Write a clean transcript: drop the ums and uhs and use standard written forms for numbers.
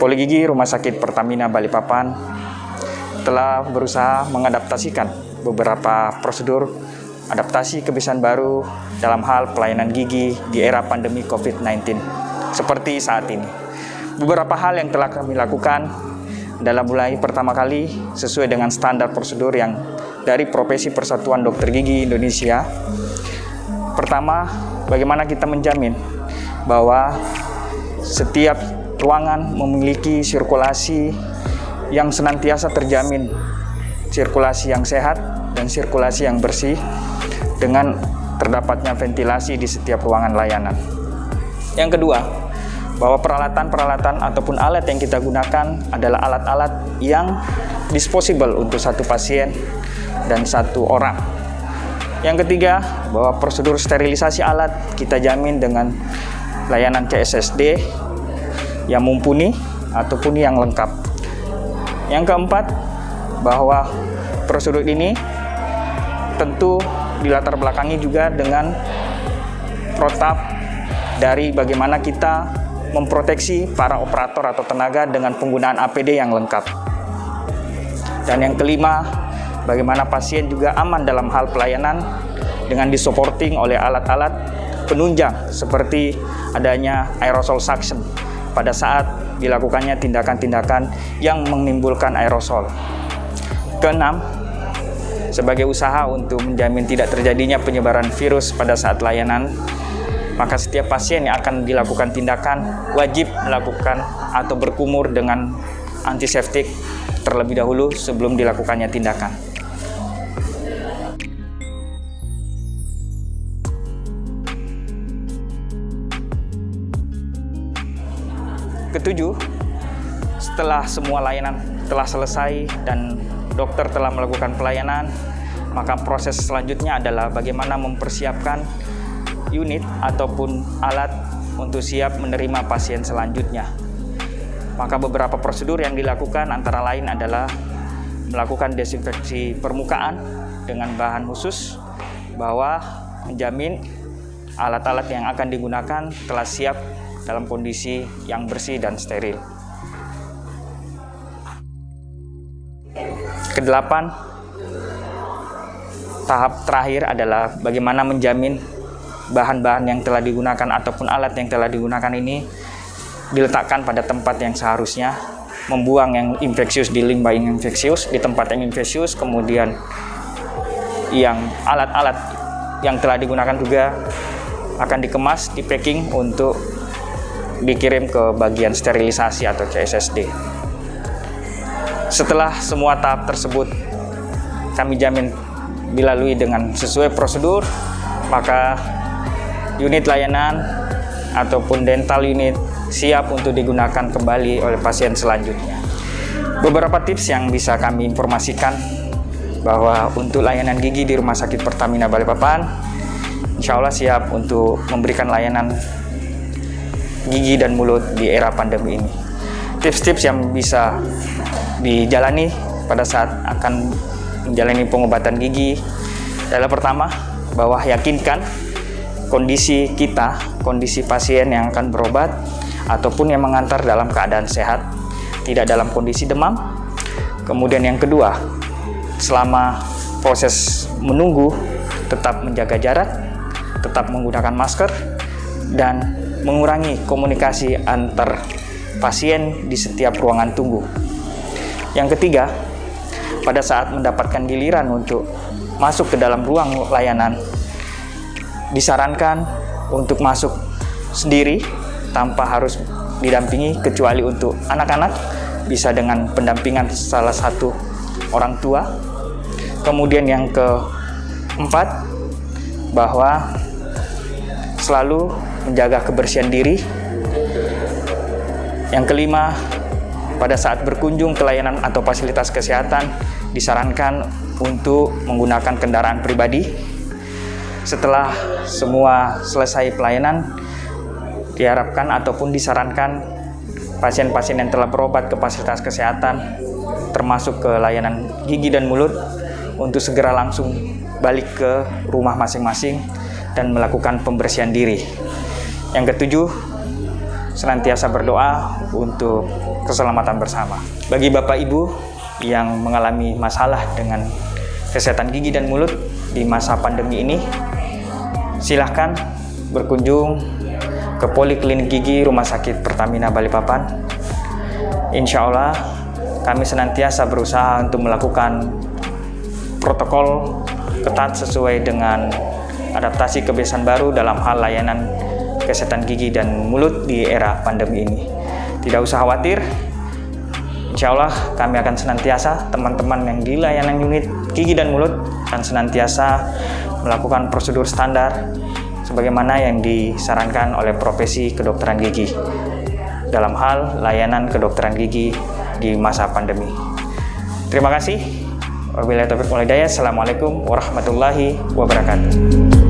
Poligigi Rumah Sakit Pertamina Balikpapan telah berusaha mengadaptasikan beberapa prosedur adaptasi kebiasaan baru dalam hal pelayanan gigi di era pandemi COVID-19 seperti saat ini. Beberapa hal yang telah kami lakukan adalah mulai pertama kali sesuai dengan standar prosedur yang dari Profesi Persatuan Dokter Gigi Indonesia. Pertama, bagaimana kita menjamin bahwa setiap ruangan memiliki sirkulasi yang senantiasa terjamin, sirkulasi yang sehat dan sirkulasi yang bersih dengan terdapatnya ventilasi di setiap ruangan layanan. Yang kedua, bahwa peralatan-peralatan ataupun alat yang kita gunakan adalah alat-alat yang disposable untuk satu pasien dan satu orang. Yang ketiga, bahwa prosedur sterilisasi alat kita jamin dengan layanan CSSD yang mumpuni ataupun yang lengkap. Yang keempat, bahwa prosedur ini tentu dilatar belakangi juga dengan protap dari bagaimana kita memproteksi para operator atau tenaga dengan penggunaan APD yang lengkap. Dan yang kelima, bagaimana pasien juga aman dalam hal pelayanan dengan disupporting oleh alat-alat penunjang seperti adanya aerosol suction pada saat dilakukannya tindakan-tindakan yang menimbulkan aerosol. Keenam, sebagai usaha untuk menjamin tidak terjadinya penyebaran virus pada saat layanan, maka setiap pasien yang akan dilakukan tindakan wajib melakukan atau berkumur dengan antiseptik terlebih dahulu sebelum dilakukannya tindakan. Ketujuh, setelah semua layanan telah selesai dan dokter telah melakukan pelayanan, maka proses selanjutnya adalah bagaimana mempersiapkan unit ataupun alat untuk siap menerima pasien selanjutnya. Maka beberapa prosedur yang dilakukan antara lain adalah melakukan desinfeksi permukaan dengan bahan khusus, bahwa menjamin alat-alat yang akan digunakan telah siap dalam kondisi yang bersih dan steril. Kedelapan, tahap terakhir adalah bagaimana menjamin bahan-bahan yang telah digunakan ataupun alat yang telah digunakan ini diletakkan pada tempat yang seharusnya, membuang yang infeksius di limbah yang infeksius, di tempat yang infeksius, kemudian yang alat-alat yang telah digunakan juga akan dikemas, di packing untuk dikirim ke bagian sterilisasi atau CSSD. Setelah semua tahap tersebut kami jamin dilalui dengan sesuai prosedur, maka unit layanan ataupun dental unit siap untuk digunakan kembali oleh pasien selanjutnya. Beberapa tips yang bisa kami informasikan bahwa untuk layanan gigi di Rumah Sakit Pertamina Balikpapan, insya Allah siap untuk memberikan layanan gigi dan mulut di era pandemi ini. Tips-tips yang bisa dijalani pada saat akan menjalani pengobatan gigi adalah pertama, bahwa yakinkan kondisi kita, kondisi pasien yang akan berobat ataupun yang mengantar dalam keadaan sehat, tidak dalam kondisi demam. Kemudian yang kedua, selama proses menunggu tetap menjaga jarak, tetap menggunakan masker, dan mengurangi komunikasi antar pasien di setiap ruangan tunggu. Yang ketiga, pada saat mendapatkan giliran untuk masuk ke dalam ruang layanan, disarankan untuk masuk sendiri tanpa harus didampingi, kecuali untuk anak-anak bisa dengan pendampingan salah satu orang tua. Kemudian yang keempat, bahwa selalu menjaga kebersihan diri. Yang kelima, pada saat berkunjung ke layanan atau fasilitas kesehatan disarankan untuk menggunakan kendaraan pribadi. Setelah semua selesai pelayanan, diharapkan ataupun disarankan pasien-pasien yang telah berobat ke fasilitas kesehatan, termasuk ke layanan gigi dan mulut, untuk segera langsung balik ke rumah masing-masing dan melakukan pembersihan diri. Yang ketujuh, senantiasa berdoa untuk keselamatan bersama. Bagi Bapak Ibu yang mengalami masalah dengan kesehatan gigi dan mulut di masa pandemi ini, silahkan berkunjung ke Poliklinik Gigi Rumah Sakit Pertamina Balikpapan. Insya Allah kami senantiasa berusaha untuk melakukan protokol ketat sesuai dengan adaptasi kebiasaan baru dalam hal layanan kesehatan gigi dan mulut di era pandemi ini. Tidak usah khawatir, insya Allah kami akan senantiasa, teman-teman yang di layanan unit gigi dan mulut akan senantiasa melakukan prosedur standar sebagaimana yang disarankan oleh profesi kedokteran gigi dalam hal layanan kedokteran gigi di masa pandemi. Terima kasih. Wabillahi taufiq wal hidayah. Assalamualaikum warahmatullahi wabarakatuh.